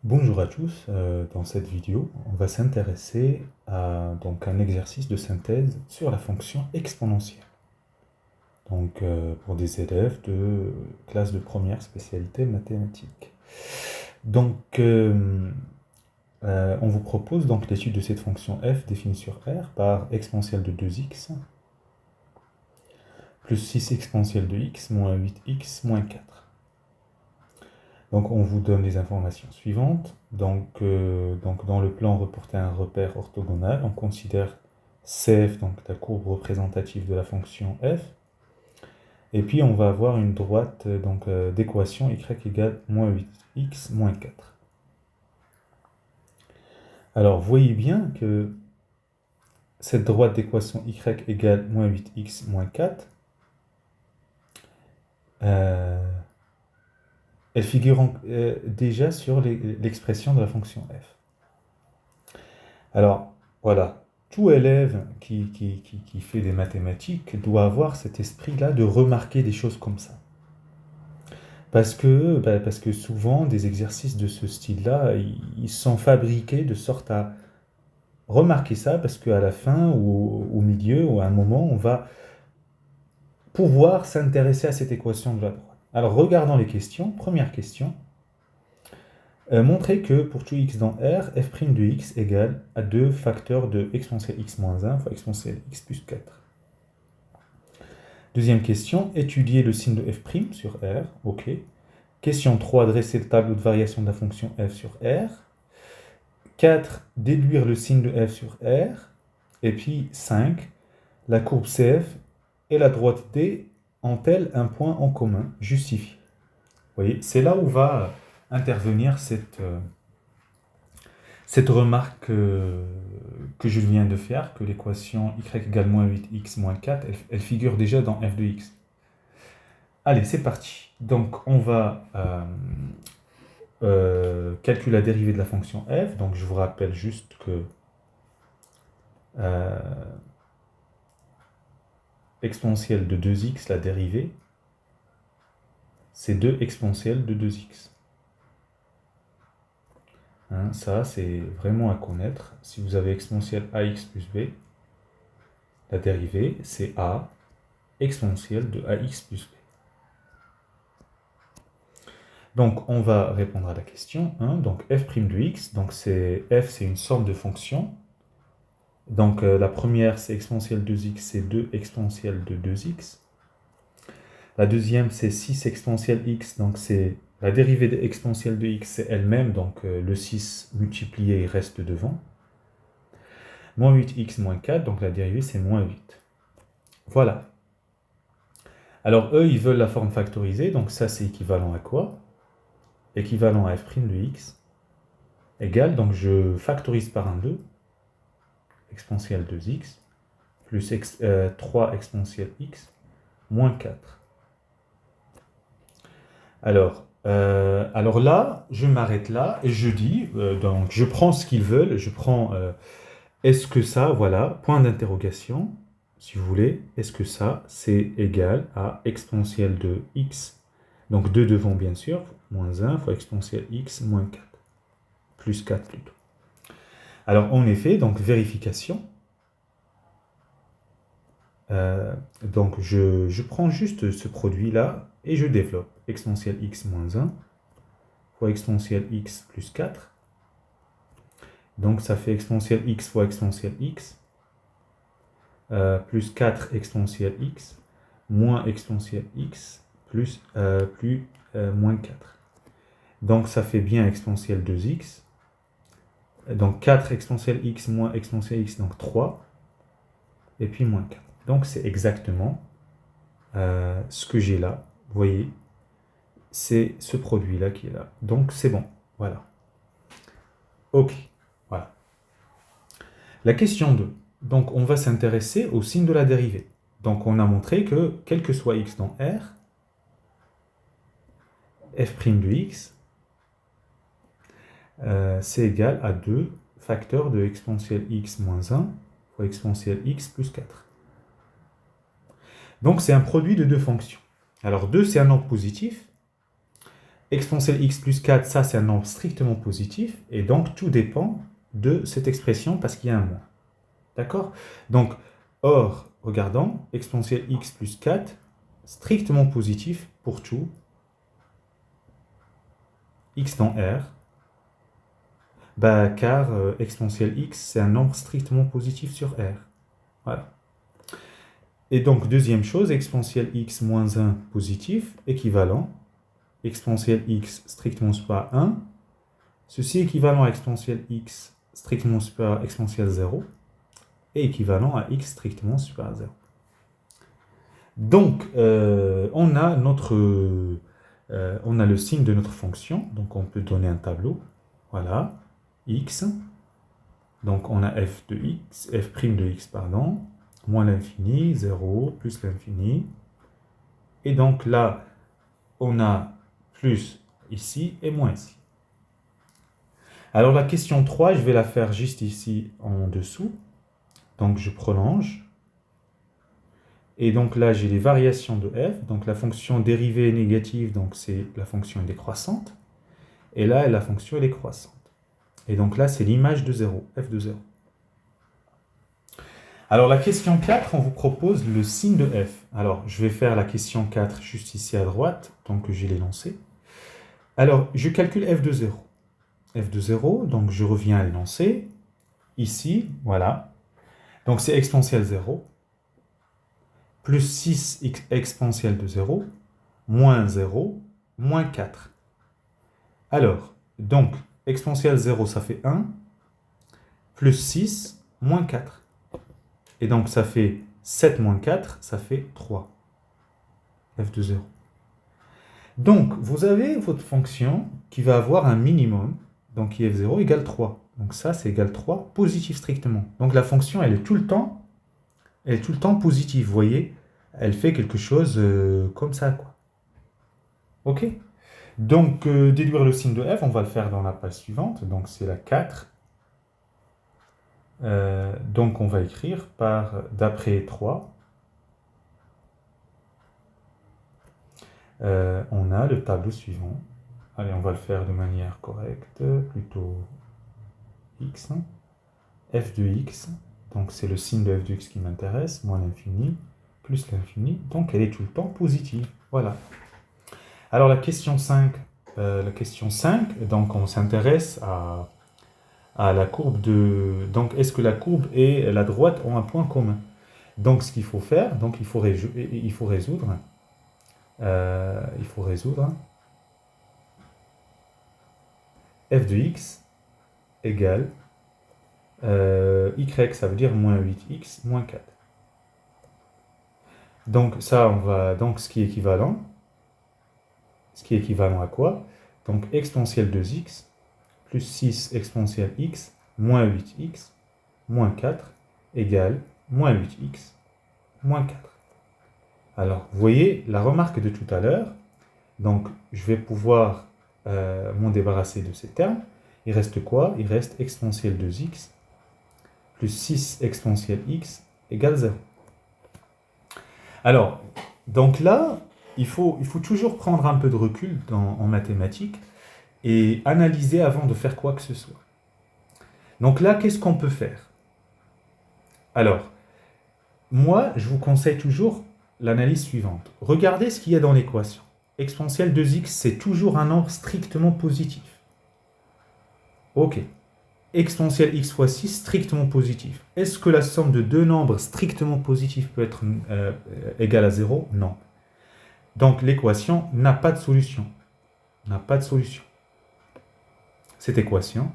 Bonjour à tous, dans cette vidéo, on va s'intéresser à un exercice de synthèse sur la fonction exponentielle. Pour des élèves de classe de première spécialité mathématiques. Donc, on vous propose donc l'étude de cette fonction f définie sur R par exponentielle de 2x plus 6 exponentielle de x moins 8x moins 4. Donc on vous donne les informations suivantes. Dans le plan reporter un repère orthogonal, on considère CF, donc la courbe représentative de la fonction f. Et puis on va avoir une droite d'équation y égale moins 8x moins 4. Alors voyez bien que cette droite d'équation y égale moins 8x moins 4, elle figure déjà sur l'expression de la fonction f. Alors, voilà, tout élève qui fait des mathématiques doit avoir cet esprit-là de remarquer des choses comme ça. Parce que souvent, des exercices de ce style-là, ils sont fabriqués de sorte à remarquer ça, parce qu'à la fin, ou au milieu, ou à un moment, on va pouvoir s'intéresser à cette équation de la droite. Alors, regardons les questions. Première question. Montrer que pour tout x dans R, f' de x égale à 2 facteurs de exponentielle x moins 1 fois exponentielle x plus 4. Deuxième question, étudier le signe de f' sur R. OK. Question 3, dresser le tableau de variation de la fonction f sur R. 4, déduire le signe de f sur R. Et puis 5, la courbe CF et la droite D ont-elles un point en commun? Justifier. Vous voyez, c'est là où va intervenir cette remarque que je viens de faire, que l'équation y égale moins 8x moins 4, elle figure déjà dans f de x. Allez, c'est parti. Donc, on va calculer la dérivée de la fonction f. Donc, je vous rappelle juste que exponentielle de 2x, la dérivée, c'est 2 exponentielle de 2x. Hein, ça, c'est vraiment à connaître. Si vous avez exponentielle ax plus b, la dérivée, c'est a exponentielle de ax plus b. Donc, on va répondre à la question. Hein, donc, f' de x, donc f, c'est une somme de fonctions. Donc, la première, c'est exponentielle de 2x, c'est 2 exponentielle de 2x. La deuxième, c'est 6 exponentielle x, donc c'est la dérivée de exponentielle de x, c'est elle-même, donc le 6 multiplié, il reste devant. Moins 8x moins 4, donc la dérivée, c'est moins 8. Voilà. Alors, eux, ils veulent la forme factorisée, donc ça, c'est équivalent à quoi? Équivalent à f' de x, égale, donc je factorise par un 2, exponentielle 2x, plus 3 exponentielle x, moins 4. Alors là, je m'arrête là et je dis, donc je prends ce qu'ils veulent, je prends, est-ce que ça, voilà, point d'interrogation, si vous voulez, est-ce que ça, c'est égal à exponentielle de x, donc 2 devant bien sûr, moins 1 fois exponentielle x moins 4, plus 4 plutôt. Alors en effet, donc vérification, donc je prends juste ce produit-là et je développe exponentielle x moins 1 fois exponentielle x plus 4. Donc ça fait exponentielle x fois exponentielle x plus 4 exponentielle x moins exponentielle x plus moins 4. Donc ça fait bien exponentielle 2x. Donc 4 exponentielle x moins exponentielle x, donc 3. Et puis moins 4. Donc c'est exactement ce que j'ai là. Vous voyez, c'est ce produit-là qui est là. Donc c'est bon. Voilà. OK. Voilà. La question 2. Donc on va s'intéresser au signe de la dérivée. Donc on a montré que quel que soit x dans R, f' de x, c'est égal à 2 facteurs de exponentielle x moins 1 fois exponentielle x plus 4. Donc c'est un produit de deux fonctions. Alors 2, c'est un nombre positif. exponentielle x plus 4, ça c'est un nombre strictement positif, et donc tout dépend de cette expression parce qu'il y a un moins. D'accord? Donc, or, regardons, exponentielle x plus 4, strictement positif pour tout, x dans R, bah, car exponentielle x, c'est un nombre strictement positif sur R. Voilà. Et donc, deuxième chose, exponentielle x moins 1 positif, équivalent, exponentielle x strictement supérieur à 1, ceci est équivalent à exponentielle x strictement supérieur à exponentielle 0, et équivalent à x strictement supérieur à 0. Donc, on a le signe de notre fonction, donc on peut donner un tableau, voilà, x, donc on a f de x, pardon, moins l'infini, 0, plus l'infini, et donc là, on a plus ici et moins ici. Alors la question 3, je vais la faire juste ici en dessous, donc je prolonge, et donc là j'ai les variations de f, donc la fonction dérivée négative, donc c'est la fonction décroissante, et là la fonction elle est croissante. Et donc là c'est l'image de 0, f de 0. Alors la question 4, on vous propose le signe de f. Alors je vais faire la question 4 juste ici à droite, tant que j'ai l'énoncé. Alors je calcule f de 0. F de 0, donc je reviens à l'énoncé, ici, voilà. Donc c'est exponentielle 0, plus 6 exponentielle de 0, moins 0, moins 4. Alors, donc, exponentielle 0, ça fait 1, plus 6, moins 4. Et donc, ça fait 7 moins 4, ça fait 3. F de 0. Donc, vous avez votre fonction qui va avoir un minimum, donc qui est f0 égale 3. Donc ça, c'est égal 3, positif strictement. Donc la fonction, elle est tout le temps positive, vous voyez? Elle fait quelque chose comme ça, quoi. Ok? Donc, déduire le signe de f, on va le faire dans la page suivante. Donc, c'est la 4. Donc, on va écrire d'après 3. On a le tableau suivant. Allez, on va le faire de manière correcte, plutôt x. F de x, donc c'est le signe de f de x qui m'intéresse, moins l'infini, plus l'infini, donc elle est tout le temps positive. Voilà. Alors la question 5, donc on s'intéresse à la courbe de... Donc est-ce que la courbe et la droite ont un point commun? Donc ce qu'il faut faire, donc il faut résoudre f de x égale y, ça veut dire moins 8x moins 4. Donc ça, donc ce qui est équivalent à quoi? Donc exponentielle 2x plus 6 exponentielle x moins 8x moins 4 égale moins 8x moins 4. Alors, vous voyez la remarque de tout à l'heure. Donc, je vais pouvoir m'en débarrasser de ces termes. Il reste quoi? Il reste exponentielle 2x plus 6 exponentielle x égale 0. Alors, donc là, il faut toujours prendre un peu de recul en mathématiques et analyser avant de faire quoi que ce soit. Donc là, qu'est-ce qu'on peut faire? Alors, moi, je vous conseille toujours l'analyse suivante. Regardez ce qu'il y a dans l'équation. Exponentielle 2x, c'est toujours un nombre strictement positif. Ok. Exponentielle x fois 6, strictement positif. Est-ce que la somme de deux nombres strictement positifs peut être égale à 0? Non. Donc l'équation n'a pas de solution. Cette équation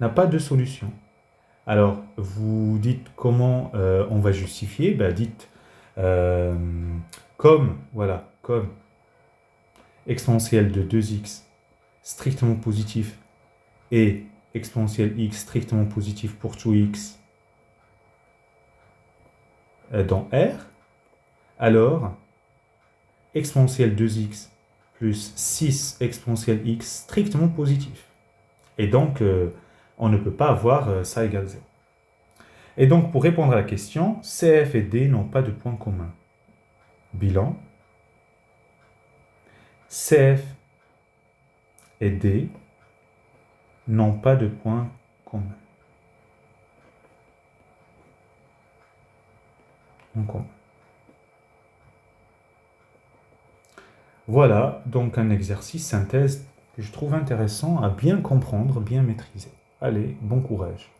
n'a pas de solution. Alors, vous dites comment on va justifier? Ben, dites comme exponentielle de 2x strictement positif et exponentielle x strictement positif pour tout x dans R, alors exponentielle 2x plus 6 exponentielle x strictement positif. Et donc, on ne peut pas avoir ça égale 0. Et donc, pour répondre à la question, CF et D n'ont pas de point commun. Bilan. CF et D n'ont pas de point commun. En commun. Voilà donc un exercice synthèse que je trouve intéressant à bien comprendre, bien maîtriser. Allez, bon courage.